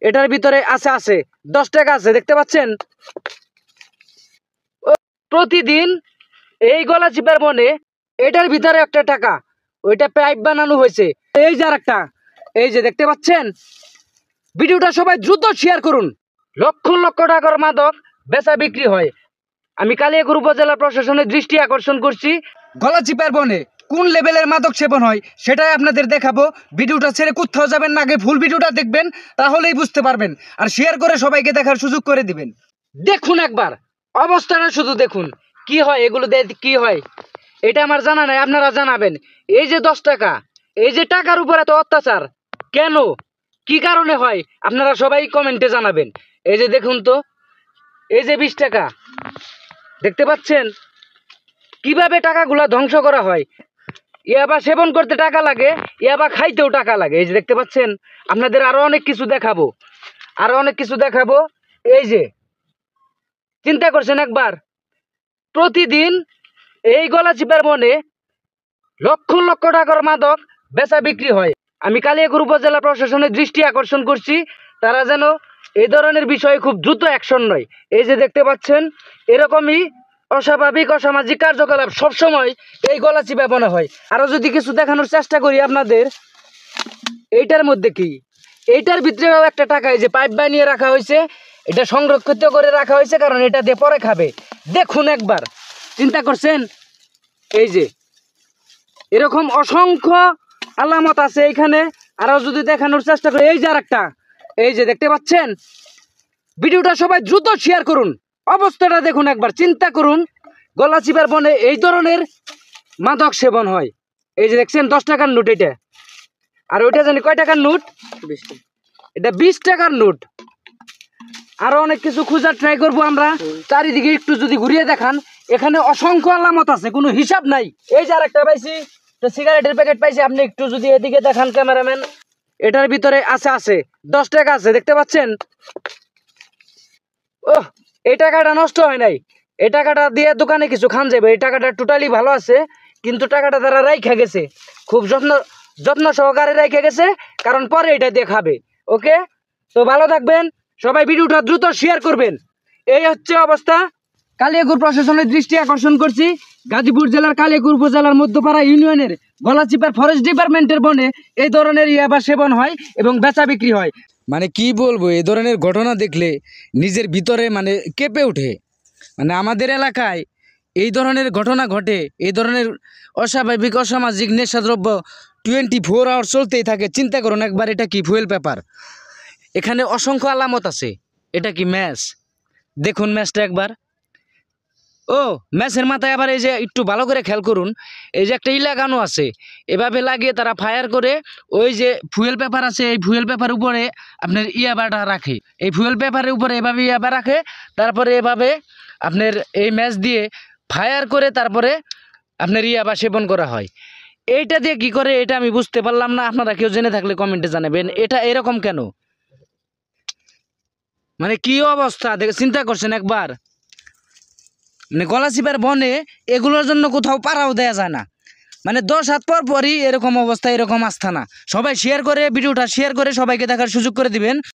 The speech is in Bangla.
এটার ভিতরে আছে 10 টাকা আছে, দেখতে পাচ্ছেন। প্রতিদিন এই গলাচিপার বনে এটার ভিতরে একটা টাকা, ওইটা পাইপ বানানো হয়েছে। এই যে আরেকটা, এই যে দেখতে পাচ্ছেন। ভিডিওটা সবাই দ্রুত শেয়ার করুন। লক্ষ লক্ষ টাকার মাদক বেচা বিক্রি হয়। আমি কালিয়াকৈর উপজেলা প্রশাসনের দৃষ্টি আকর্ষণ করছি। গলাচিপার বনে কোন লেভেলের মাদক সেবন হয় সেটাই আপনাদের দেখাবো। ভিডিওটা ছেড়ে কোথাও যাবেন না, আগে ফুল ভিডিওটা দেখবেন, তাহলেই বুঝতে পারবেন। আর শেয়ার করে সবাইকে দেখার সুযোগ করে দিবেন। দেখুন একবার অবস্থাটা, শুধু দেখুন কি হয়, এগুলো কি হয় এটা আমার জানা নাই, আপনারা জানাবেন। এই যে 10 টাকা, এই যে টাকার উপর এত অত্যাচার কেন, কি কারণে হয়, আপনারা সবাই কমেন্টে জানাবেন। এই যে দেখুন তো, এই যে 20 টাকা, দেখতে পাচ্ছেন কিভাবে টাকাগুলা ধ্বংস করা হয়। ইয়াবা সেবন করতে টাকা লাগে, ইয়াবা খাইতেও টাকা লাগে। এই যে দেখতে পাচ্ছেন, আপনাদের আরো অনেক কিছু দেখাবো, এই যে চিন্তা করছেন একবার, প্রতিদিন এই গলাচিপার বনে লক্ষ লক্ষ টাকার মাদক বেচা বিক্রি হয়। আমি কালিয়াকৈর উপজেলা প্রশাসনের দৃষ্টি আকর্ষণ করছি, তারা যেন এই ধরনের বিষয়ে খুব দ্রুত অ্যাকশন নেয়। এই যে দেখতে পাচ্ছেন, এরকমই অস্বাভাবিক অসামাজিক কার্যকলাপ সবসময় এই গলাচিপা বনে হয়। আরো যদি কিছু দেখানোর চেষ্টা করি আপনাদের, এইটার মধ্যে কি, এইটার ভিতরেও একটা টাকা, এই যে পাইপ বানিয়ে রাখা হয়েছে, এটা সংরক্ষিত করে রাখা হয়েছে, কারণ এটা দিয়ে পরে খাবে। দেখুন একবার, চিন্তা করছেন। এই যে এরকম অসংখ্য আলামত আছে এইখানে। আরো যদি দেখানোর চেষ্টা করি, এই যে আরেকটা, এই যে দেখতে পাচ্ছেন। ভিডিওটা সবাই দ্রুত শেয়ার করুন। অবস্থাটা দেখুন একবার, চিন্তা করুন, গলাচিপার বনে এই ধরনের মাদক সেবন হয়। এই যে দেখছেন 10 টাকার নোট এটা, আর ওইটা জানি কয় টাকার নোট, এটা 20 টাকার নোট। আরো অনেক কিছু খোঁজার ট্রাই করবো আমরা। চারিদিকে একটু যদি ঘুরিয়ে দেখান, এখানে অসংখ্য আলামত আছে, কোনো হিসাব নাই। এই যে আরেকটা পাইছি, সিগারেটের প্যাকেট পাইছি, আপনি একটু যদি এদিকে দেখান ক্যামেরাম্যান, এটার ভিতরে আছে 10 টাকা আছে, দেখতে পাচ্ছেন। ওহ, এই টাকাটা নষ্ট হয় নাই, এই টাকাটা দিয়ে দোকানে কিছু খান যাবে। এই টাকাটা টোটালি ভালো আছে, কিন্তু টাকাটা তারা রাইখা গেছে, খুব যত্ন সহকারে রাইখা গেছে, কারণ পরে এটা দিয়ে খাবে। ওকে, তো ভালো থাকবেন সবাই, ভিডিওটা দ্রুত শেয়ার করবেন। এই হচ্ছে অবস্থা। কালিয়াকৈর প্রশাসনের দৃষ্টি আকর্ষণ করছি, গাজীপুর জেলার কালিয়াকৈর উপজেলার মধ্যপাড়া ইউনিয়নের গলাচিপার ফরেস্ট ডিপার্টমেন্টের বনে এই ধরনের ইয়াবা সেবন হয় এবং বেচা বিক্রি হয়। মানে কি বলবো, এই ধরনের ঘটনা দেখলে নিজের ভিতরে মানে কেঁপে ওঠে। মানে আমাদের এলাকায় এই ধরনের ঘটনা ঘটে, এই ধরনের অস্বাভাবিক অসামাজিক নেশাদ্রব্য 24 আওয়ার চলতেই থাকে। চিন্তা করুন একবার, এটা কি ফুয়েল পেপার, এখানে অসংখ্য আলামত আছে। এটা কি ম্যাচ, দেখুন ম্যাচটা একবার। ও ম্যাচের মাথায় আবার এই যে একটু ভালো করে খেয়াল করুন, এই যে একটা লাগানো আছে, এভাবে লাগিয়ে তারা ফায়ার করে, ওই যে ফুয়েল পেপার আছে, এই ফুয়েল পেপার উপরে আপনার ইয়াবাটা রাখে, এই ফুয়েল পেপারের উপরে এভাবে ইয়াবা রাখে, তারপরে এভাবে আপনার এই ম্যাচ দিয়ে ফায়ার করে তারপরে আপনার ইয়াবা সেবন করা হয়। এইটা দিয়ে কি করে এটা আমি বুঝতে পারলাম না, আপনারা কেউ জেনে থাকলে কমেন্টে জানাবেন। এটা এরকম কেন, মানে কি অবস্থা দেখে চিন্তা করছেন একবার। মানে গলাচিপার বনে এগুলোর জন্য কোথাও পাড়াও দেয়া যায় না, মানে 10 হাত পর পরই এরকম অবস্থা, এরকম আস্থানা। সবাই শেয়ার করে, ভিডিওটা শেয়ার করে সবাইকে দেখার সুযোগ করে দিবেন।